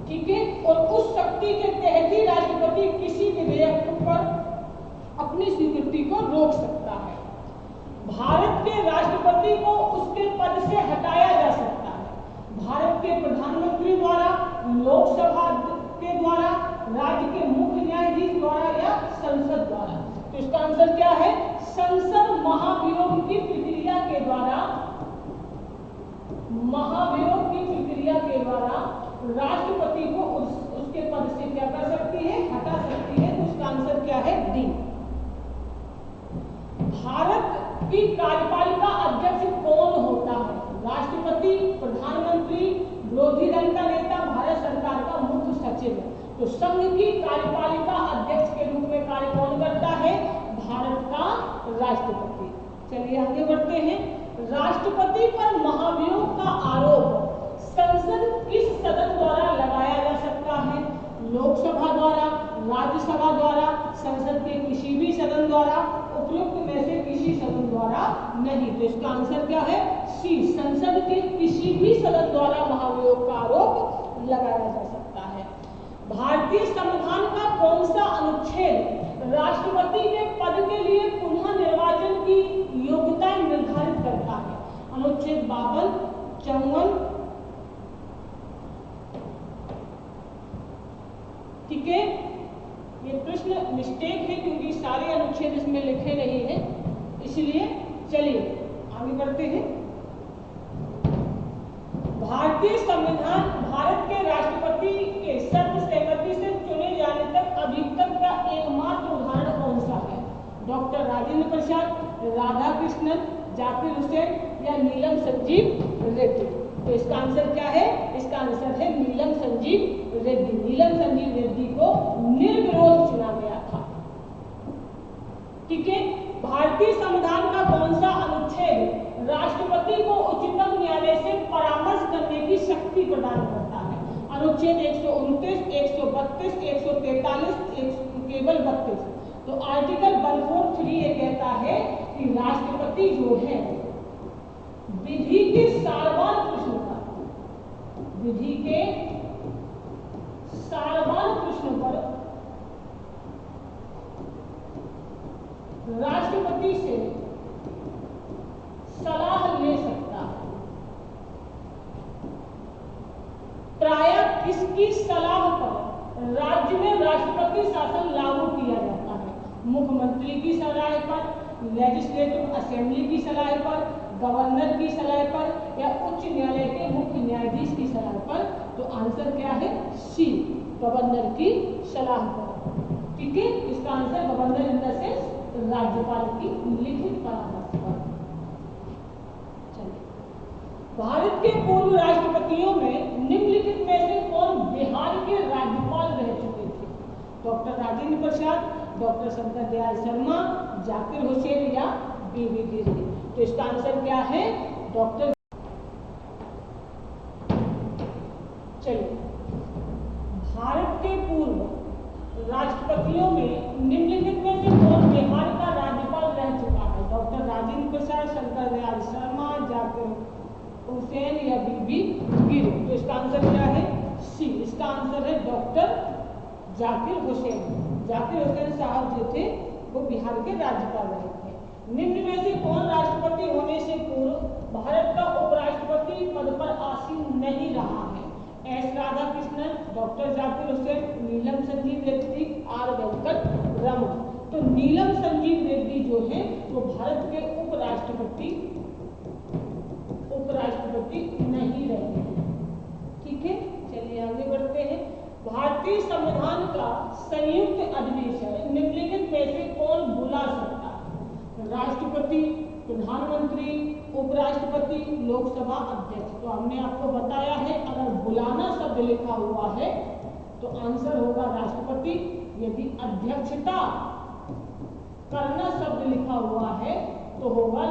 ठीक है, और उस शक्ति के तहत ही राष्ट्रपति किसी विधेयक पर अपनी स्वीकृति को रोक सकता है। भारत के राष्ट्रपति को उसके पद से हटाया जा सकता है भारत के प्रधानमंत्री द्वारा, लोकसभा के द्वारा, राज्य के मुख्य न्यायाधीश द्वारा या संसद द्वारा। तो इसका आंसर क्या है? संसद महाभियोग की प्रक्रिया के द्वारा राष्ट्रपति को उसके पद से क्या कर सकती है? हटा सकती है। तो इसका आंसर क्या है? डी। भारत की कार्यपालिका अध्यक्ष कौन होता है? राष्ट्रपति, प्रधानमंत्री, विरोधी दल का नेता, भारत सरकार का मुख्य सचिव। तो संघ की कार्यपालिका अध्यक्ष के रूप में कार्य कौन करता है? भारत का राष्ट्रपति। चलिए आगे बढ़ते हैं। राष्ट्रपति पर महाभियोग का आरोप संसद किस सदन द्वारा लगाया जा सकता है? लोकसभा द्वारा, राज्यसभा द्वारा, संसद के किसी भी सदन द्वारा, उपयुक्त में से किसी सदन द्वारा नहीं। तो इसका आंसर क्या है? सी। संसद के किसी भी सदन द्वारा महाभियोग का आरोप लगाया जा सकता है। भारतीय संविधान का कौन सा अनुच्छेद राष्ट्रपति के पद के लिए पुनः निर्वाचन की योग्यता निर्धारित करता है? अनुच्छेद 52, 54। ठीक है, ये प्रश्न मिस्टेक है क्योंकि सारे अनुच्छेद इसमें लिखे नहीं हैं, इसलिए चलिए आगे बढ़ते हैं। भारतीय संविधान भारत के राष्ट्रपति के सर्वसम्मति से चुने जाने तक अधिकतम का एकमात्र उदाहरण कौन सा है? डॉक्टर राजेंद्र प्रसाद, राधाकृष्णन, जाकिर हुसैन या नीलम संजीव रेड्डी? तो इसका आंसर क्या है? इसका आंसर है नीलम संजीव रेड्डी। नीलम संजीव रेड्डी को निर्विरोध चुना गया था। ठीक है, भारतीय संविधान का कौन सा अनुच्छेद राष्ट्रपति को उच्चतम न्यायालय से परामर्श करने की शक्ति प्रदान करता है? अनुच्छेद 129, 132, 143, केवल 32। तो आर्टिकल 143 ये कहता है कि राष्ट्रपति जो है विधि के सार्वभौम प्रश्न पर राष्ट्रपति से सलाह ले सकता है। प्रायः किसकी सलाह पर राज्य में राष्ट्रपति शासन लागू किया जाता है? मुख्यमंत्री की सलाह पर, लेजिस्लेटिव असेंबली की सलाह पर, गवर्नर की सलाह पर या उच्च न्यायालय के मुख्य न्यायाधीश की सलाह पर? तो आंसर क्या है? सी, गवर्नर की सलाह पर। ठीक है, इसका आंसर गवर्नर राज्यपाल की लिखित परामर्श पर। चलिए, भारत के पूर्व राष्ट्रपतियों में निम्नलिखित में से कौन बिहार के राज्यपाल रह चुके थे? डॉक्टर राजेंद्र प्रसाद, डॉक्टर शंकर दयाल शर्मा, जाकिर हुसैन या बीबी गिरी? तो इसका आंसर क्या है? डॉक्टर। चलिए, भारत के पूर्व राष्ट्रपतियों में निम्नलिखित में से कौन बिहार का राज्यपाल रह चुका है? डॉक्टर राजेंद्र प्रसाद, शंकर दयाल शर्मा, जाकिर हुसैन या बीबी गिरी? तो इसका आंसर क्या है? सी। इसका आंसर है डॉक्टर जाकिर हुसैन। जाकिर हुसैन साहब जो थे वो बिहार के राज्यपाल रहे थे। निम्न में से कौन राष्ट्रपति होने से पूर्व भारत का उपराष्ट्रपति पद पर आसीन नहीं रहा है? S Radhakrishnan, doctor Zakir Hussain, Neelam Sanjiva Reddy, R Venkataraman? तो नीलम संजीव रेड्डी जो है वो भारत के उपराष्ट्रपति नहीं रहे। ठीक है, चलिए आगे बढ़ते हैं। भारतीय संविधान का संयुक्त अधिवेशन निम्नलिखित में से कौन बुला सकता है? राष्ट्रपति, प्रधानमंत्री, उपराष्ट्रपति, लोकसभा अध्यक्ष? तो हमने आपको बताया है अगर बुलाना शब्द लिखा हुआ है तो आंसर होगा राष्ट्रपति। यदि अध्यक्षता करना शब्द लिखा हुआ है तो होगा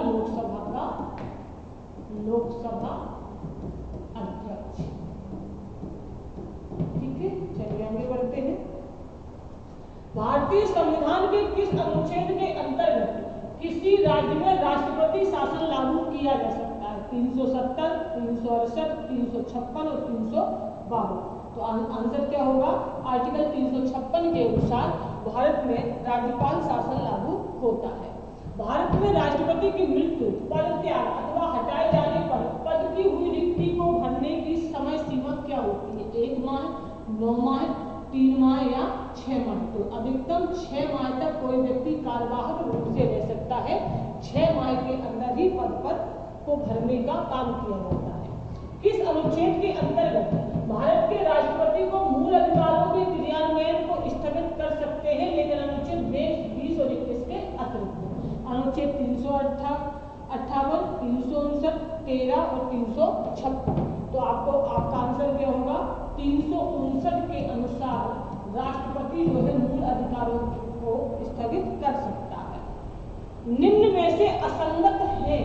लोकसभा अध्यक्ष। ठीक है, चलिए आगे बढ़ते हैं। भारतीय संविधान के किस अनुच्छेद के अंतर्गत किसी राज्य में राष्ट्रपति शासन लागू किया जा सकता है? 370, 368, 356 और 352? तो आंसर क्या होगा? आर्टिकल 356 के अनुसार भारत में राज्यपाल शासन लागू होता है। भारत में राष्ट्रपति की मृत्यु, पद त्याग अथवा हटाए जाने पर पद की हुई रिक्ति को भरने की समय सीमा क्या होती है? 1 माह, 9 माह, 3 माह या 6 माह? तो अधिकतम 6 माह तक कोई व्यक्ति कार्यवाहक रूप से रह सकता है। 6 माह के अंदर ही पद पर को भरने का काम किया जाता है। किस अनुच्छेद के अंतर्गत भारत के राष्ट्रपति को मूल अधिकारों के क्रियान्वयन को स्थगित कर सकते हैं लेकिन अनुच्छेद 20 और 21 के अतिरिक्त? अनुच्छेद 358, 359, 13 और 356? तो आपका आंसर क्या होगा? 359 के अनुसार राष्ट्रपति जो है मूल अधिकारों को स्थगित कर सकता है। निम्न में से असंगत है?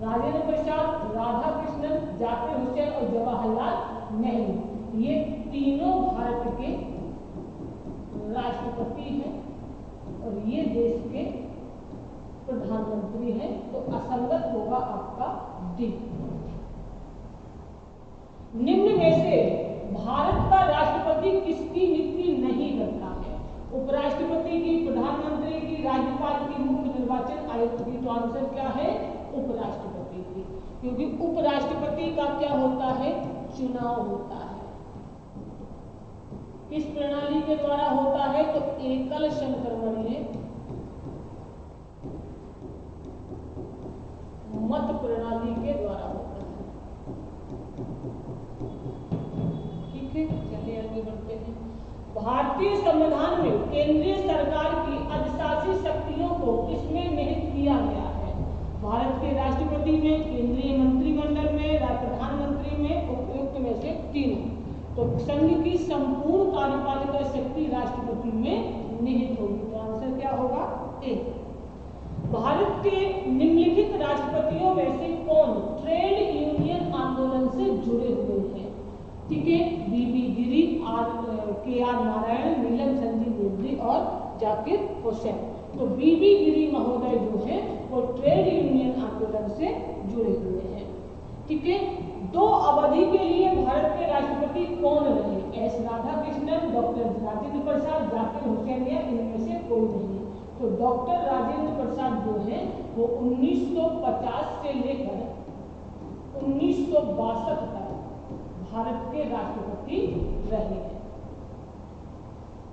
राजेंद्र प्रसाद, राधाकृष्णन, जाकिर हुसैन और जवाहरलाल नेहरू। ये तीनों भारत के राष्ट्रपति हैं और ये देश के प्रधानमंत्री हैं। तो असंगत होगा आपका डी। निम्न में से भारत का राष्ट्रपति किसकी नियुक्ति नहीं करता है? उपराष्ट्रपति की, प्रधानमंत्री की, राज्यपाल की, मुख्य निर्वाचन आयुक्त की? तो आंसर क्या है? उपराष्ट्रपति की, क्योंकि उपराष्ट्रपति का क्या होता है? चुनाव होता है। किस प्रणाली के द्वारा होता है? तो एकल संक्रमणीय मत प्रणाली के द्वारा होता है। ठीक है, चलिए आगे बढ़ते हैं। भारतीय संविधान में केंद्रीय सरकार की अधिशासी शक्तियों को किसमें निहित किया गया है? भारत के राष्ट्रपति में, केंद्रीय मंत्रिमंडल में, प्रधानमंत्री में, उपयुक्त में से 3? तो संघ की संपूर्ण कार्यपालिका शक्ति राष्ट्रपति में निहित होगी। तो आंसर क्या होगा? ए। भारत के निम्नलिखित राष्ट्रपतियों में से कौन ट्रेड यूनियन आंदोलन से जुड़े हुए हैं? ठीक है, बीबी गिरी, के.आर. नारायण, नीलम संजीव रेड्डी और जाकिर हुसैन। तो बीबी गिरी महोदय जो है वो ट्रेड यूनियन आंदोलन से जुड़े हुए हैं। ठीक है, 2 अवधि के लिए भारत के राष्ट्रपति कौन रहे? एस राधाकृष्णन, डॉक्टर राजेंद्र प्रसाद, जाकिर हुसैन या इनमें से कोई नहीं? तो डॉक्टर राजेंद्र प्रसाद जो है वो 1950 से लेकर 1962 तक भारत के राष्ट्रपति रहे हैं।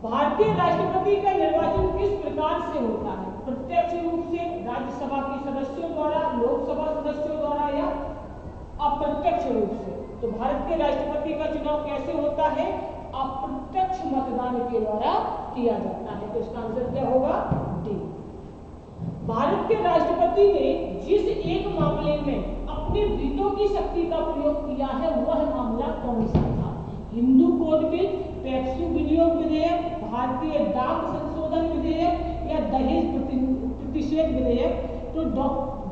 भारतीय राष्ट्रपति का निर्वाचन किस प्रकार से होता है? प्रत्यक्ष रूप से, राज्यसभा के सदस्यों द्वारा, लोकसभा सदस्यों द्वारा या अप्रत्यक्ष रूप से? तो भारत के राष्ट्रपति का चुनाव कैसे होता है? अप्रत्यक्ष मतदान के द्वारा किया जाता है। तो इसका आंसर क्या होगा? डी। भारत के राष्ट्रपति ने जिस एक मामले में अपने वीटो की शक्ति का प्रयोग किया है वह मामला कौन सा था? हिंदू कोड बिल, पेप्सू विनियोग विधेयक, भारतीय डाक संशोधन विधेयक या दहेज प्रतिषेध विधेयक? तो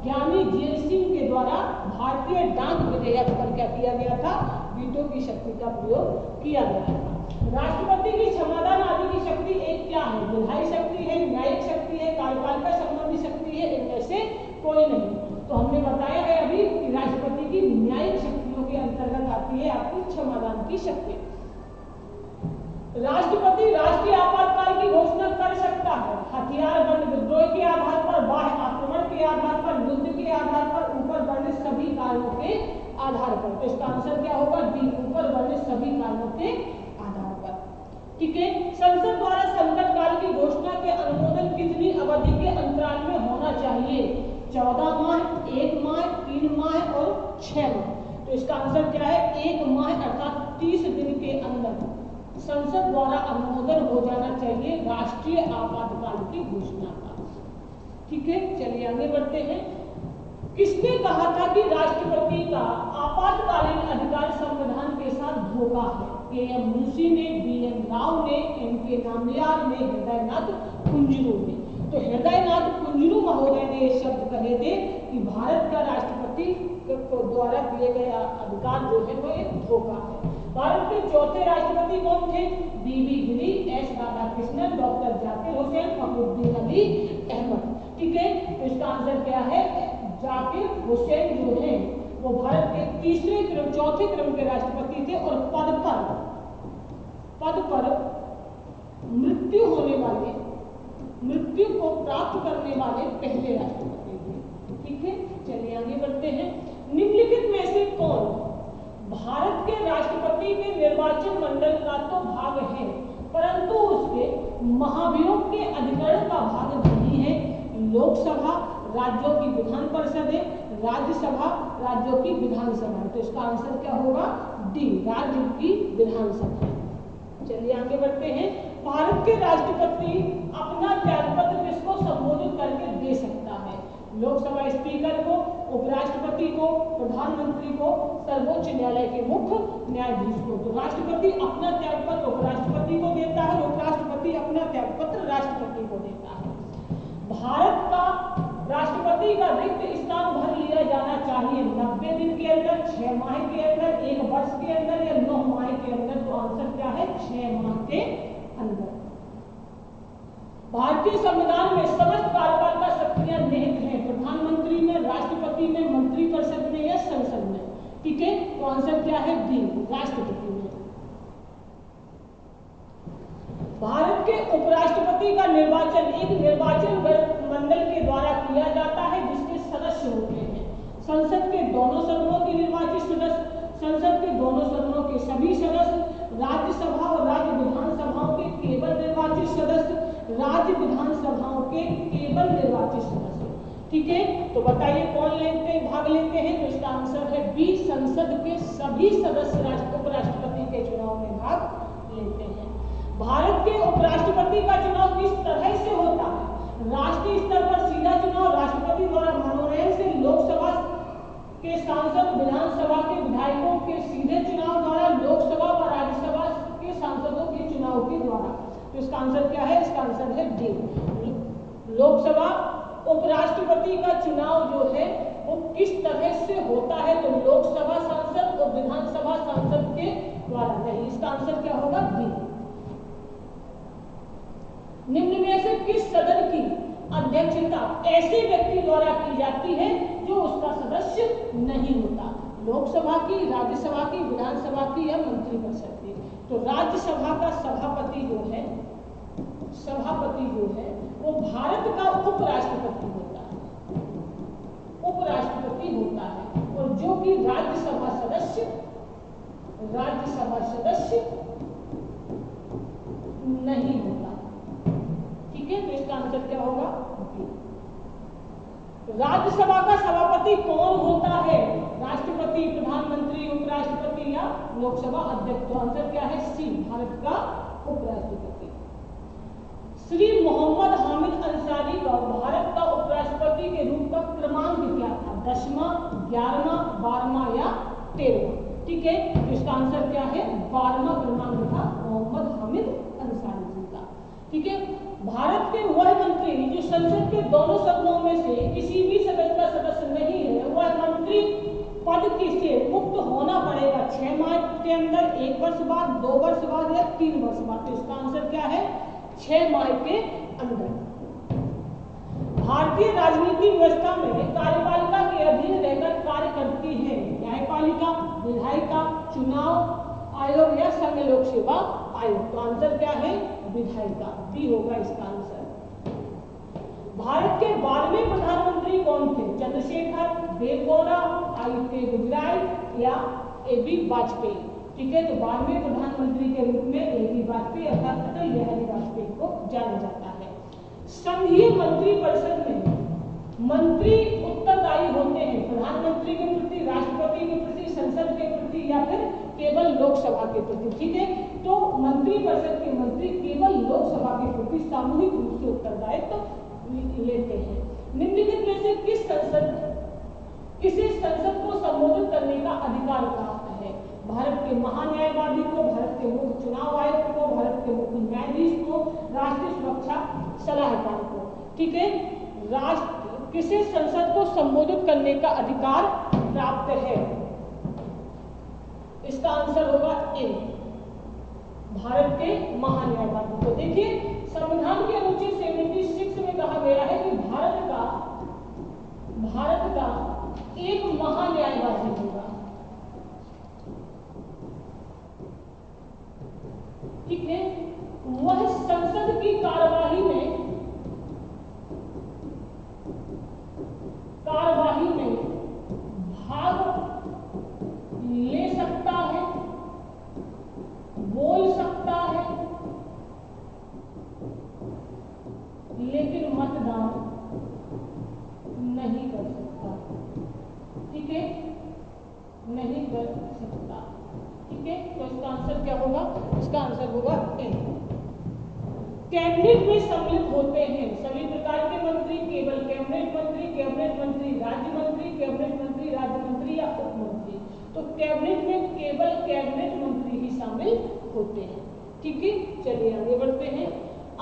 ज्ञानी जेल सिंह के द्वारा भारतीय डाक विधेयक पर क्या किया गया था? वीटो की शक्ति का प्रयोग किया गया था। राष्ट्रपति की क्षमादान आदि की शक्ति एक क्या है? विधायी शक्ति है, न्यायिक शक्ति है, कार्यपालिका संबंधी शक्ति है, इनमें से कोई नहीं। तो हमने बताया है अभी कि राष्ट्रपति की न्यायिक शक्तियों के अंतर्गत आती है आपकी क्षमादान की शक्ति। राष्ट्रपति राष्ट्रीय आपातकाल की घोषणा कर सकता है हथियार बंद विद्रोह के आधार पर, बाह्य आक्रमण के आधार पर, युद्ध के आधार पर, ऊपर वर्णित सभी कारणों के आधार पर। तो इसका आंसर क्या होगा? डी, ऊपर वर्णित सभी कारणों के आधार पर। ठीक है। संसद द्वारा संकट काल की घोषणा के अनुमोदन कितनी अवधि के अंतराल में होना चाहिए? 14 माह, 1 माह, 3 माह और 6 माह। तो इसका आंसर क्या है? 1 माह अर्थात 30 दिन के अंदर संसद द्वारा अनुमोदन हो जाना चाहिए राष्ट्रीय आपातकाल की घोषणा का। ठीक है, चलिए आगे बढ़ते हैं। किसने कहा था कि राष्ट्रपति का आपातकालीन अधिकार संविधान के साथ धोखा है? के.एम. मुंशी ने, बी.एन. राव ने, एम.के. नामलियार ने, हृदयनाथ कुंजरू ने। तो हृदयनाथ कुंजरू महोदय ने ये शब्द कहे थे कि भारत का राष्ट्रपति द्वारा दिए गए अधिकार जो है वो एक धोखा है। भारत के चौथे राष्ट्रपति कौन थे? बी.बी. गिरी, एस. राधाकृष्णन, डॉक्टर जाकिर हुसैन, फखरुद्दीन अली अहमद। ठीक है, तो इसका आंसर क्या है? जाकिर हुसैन जो है वो भारत के चौथे क्रम के राष्ट्रपति थे और पद पर मृत्यु को प्राप्त करने वाले पहले राष्ट्रपति थे। ठीक है, चलिए आगे बढ़ते हैं। निम्नलिखित में से कौन भारत के राष्ट्रपति के निर्वाचन मंडल का तो भाग है परंतु उसके महाभियोग के अधिकरण का भाग नहीं है? लोकसभा राज्यों की विधान परिषदें, राज्यसभा राज्यों की विधानसभा। तो इसका आंसर क्या होगा? डी, राज्य की विधानसभा। चलिए आगे बढ़ते हैं। भारत के राष्ट्रपति अपना त्यागपत्र किसको संबोधित करके दे सकता है? लोकसभा स्पीकर को, उपराष्ट्रपति को, प्रधानमंत्री को, सर्वोच्च न्यायालय के मुख्य न्यायाधीश को। तो राष्ट्रपति अपना त्यागपत्र उपराष्ट्रपति को देता है, उपराष्ट्रपति अपना त्यागपत्र राष्ट्रपति को देता है। भारत का राष्ट्रपति का रिक्त स्थान भर लिया जाना चाहिए 90 दिन के अंदर, 6 माह के अंदर, 1 वर्ष के अंदर या 9 माह के अंदर? तो आंसर क्या है? 6 माह के अंदर। भारतीय संविधान में समस्त कार्यपालिका शक्तियां निहित हैं प्रधानमंत्री में, राष्ट्रपति में, मंत्रिपरिषद में या संसद में? ठीक है, तो आंसर क्या है? डी, राष्ट्रपति में। भारत के उपराष्ट्रपति का निर्वाचन एक निर्वाचन मंडल के द्वारा किया जाता है जिसके सदस्य होते हैं संसद के दोनों सदनों के निर्वाचित सदस्य, संसद के दोनों सदनों के सभी सदस्य, राज्यसभा और राज्य विधानसभाओं के केवल निर्वाचित सदस्य, राज्य विधानसभाओं के केवल निर्वाचित सदस्य। ठीक है, तो बताइए कौन भाग लेते हैं? तो इसका आंसर है बी, संसद के सभी सदस्य उपराष्ट्रपति के चुनाव में भाग लेते हैं। भारत के उपराष्ट्रपति का चुनाव किस तरह से होता है? राष्ट्रीय स्तर पर सीधा चुनाव राष्ट्रपति द्वारा मनोनयन से, लोकसभा के सांसद विधानसभा के विधायकों के सीधे चुनाव द्वारा, लोकसभा व राज्यसभा के सांसदों के चुनाव के द्वारा। तो इसका आंसर क्या है? इसका आंसर है डी, लोकसभा उपराष्ट्रपति का चुनाव जो है वो किस तरह से होता है? तो लोकसभा सांसद और विधानसभा सांसद के द्वारा नहीं। इसका आंसर क्या होगा? डी। निम्न में से किस सदन की अध्यक्षता ऐसे व्यक्ति द्वारा की जाती है जो उसका सदस्य नहीं होता? लोकसभा की, राज्यसभा की, विधानसभा की या मंत्रिपरिषद की? तो राज्यसभा का सभापति जो है वो भारत का उपराष्ट्रपति होता है, उपराष्ट्रपति होता है, और जो कि राज्यसभा सदस्य नहीं होता। ठीक है, तो इसका आंसर क्या होगा? राज्यसभा का सभापति कौन होता है? राष्ट्रपति, प्रधानमंत्री, उपराष्ट्रपति या लोकसभा अध्यक्ष? तो आंसर क्या है? सी, भारत का उपराष्ट्रपति। श्री मोहम्मद हामिद अंसारी का भारत का उपराष्ट्रपति के रूप का क्रमांक क्या था? 10वां, 11वां, 12वां या 13वां? ठीक है, तो इसका आंसर क्या है? 12वां क्रमांक था मोहम्मद हामिद अंसारी जी का। ठीक है, भारत के वह मंत्री जो संसद के दोनों सदनों में से किसी भी सदन का सदस्य नहीं है, वह मंत्री पद से मुक्त होना पड़ेगा 6 माह के अंदर, 1 वर्ष बाद, 2 वर्ष बाद या 3 वर्ष बाद। तो इसका आंसर क्या है? 6 माह के अंदर। भारतीय राजनीतिक व्यवस्था में कार्यपालिका के अधीन रहकर कार्य करती है न्यायपालिका, विधायिका, चुनाव आयोग या संघ लोक सेवा आयोग। तो आंसर क्या है? विधायिका, बी होगा इसका आंसर। भारत के 12वें प्रधानमंत्री कौन थे? चंद्रशेखर, देवगौड़ा, आदित्य गुजराल या AB वाजपेयी। ठीक है, तो 12वें प्रधानमंत्री के रूप में AB वाजपेयी अर्थात अटल बिहारी वाजपेयी को जाना जाता है। संघीय मंत्रिपरिषद में मंत्री उत्तरदायी होते हैं प्रधानमंत्री के प्रति, राष्ट्रपति के प्रति, संसद के प्रति या फिर केवल लोकसभा के प्रति। ठीक है, तो मंत्रिपरिषद के मंत्री केवल लोकसभा के प्रति सामूहिक रूप से उत्तरदायित्व लेते हैं। निम्नलिखित में से किसे संसद को संबोधित करने का अधिकार प्राप्त है? भारत के महान्यायवादी को, भारत के मुख्य चुनाव आयुक्त को, भारत के मुख्य न्यायाधीश को, राष्ट्रीय सुरक्षा सलाहकार को। ठीक है, किसे संसद को संबोधित करने का अधिकार प्राप्त है? इसका आंसर होगा ए, भारत के महान्यायवादी को। देखिए, संविधान के अनुच्छेद 76 में कहा गया है कि भारत का एक महान्यायवादी होगा। ठीक है, वह संसद की कार्यवाही में भाग ले सकता है, बोल सकता है, लेकिन मतदान नहीं कर सकता। ठीक है, नहीं कर सकता। ठीक है, तो इसका आंसर क्या होगा? इसका आंसर होगा ए। कैबिनेट में सम्मिलित होते हैं सभी प्रकार के मंत्री, केवल कैबिनेट मंत्री, कैबिनेट मंत्री राज्य मंत्री, कैबिनेट मंत्री राज्य मंत्री या उप मंत्री। तो कैबिनेट में केवल कैबिनेट मंत्री ही शामिल होते हैं। ठीक है, चलिए आगे बढ़ते हैं।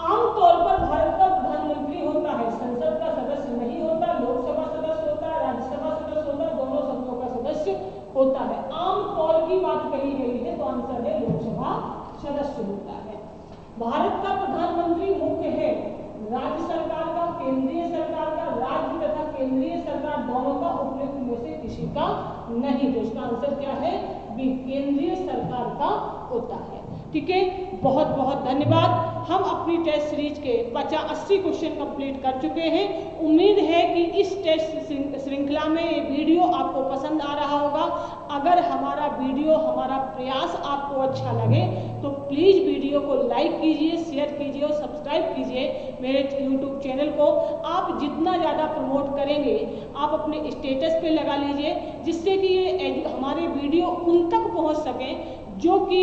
आमतौर पर भारत का प्रधानमंत्री होता है, संसद का सदस्य नहीं होता, लोकसभा सदस्य होता है, राज्यसभा सदस्य होता है, दोनों सदनों का सदस्य होता है। आमतौर की बात कही गई है, तो आंसर है लोकसभा सदस्य होता है। भारत का प्रधानमंत्री मुख्य है राज्य सरकार का, केंद्रीय सरकार का, राज्य तथा केंद्रीय सरकार दोनों का, उपयुक्त में से किसी का नहीं। तो इसका आंसर क्या है? बी, केंद्रीय सरकार का होता है। ठीक है, बहुत बहुत धन्यवाद। हम अपनी टेस्ट सीरीज के 80 क्वेश्चन कंप्लीट कर चुके हैं। उम्मीद है कि इस टेस्ट श्रृंखला में ये वीडियो आपको पसंद आ रहा होगा। अगर हमारा वीडियो, हमारा प्रयास आपको अच्छा लगे तो प्लीज़ वीडियो को लाइक कीजिए, शेयर कीजिए और सब्सक्राइब कीजिए मेरे YouTube चैनल को। आप जितना ज़्यादा प्रमोट करेंगे, आप अपने स्टेटस पे लगा लीजिए, जिससे कि ये हमारे वीडियो उन तक पहुंच सकें जो कि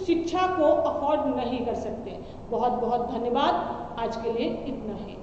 शिक्षा को अफोर्ड नहीं कर सकते। बहुत बहुत धन्यवाद। आज के लिए इतना है।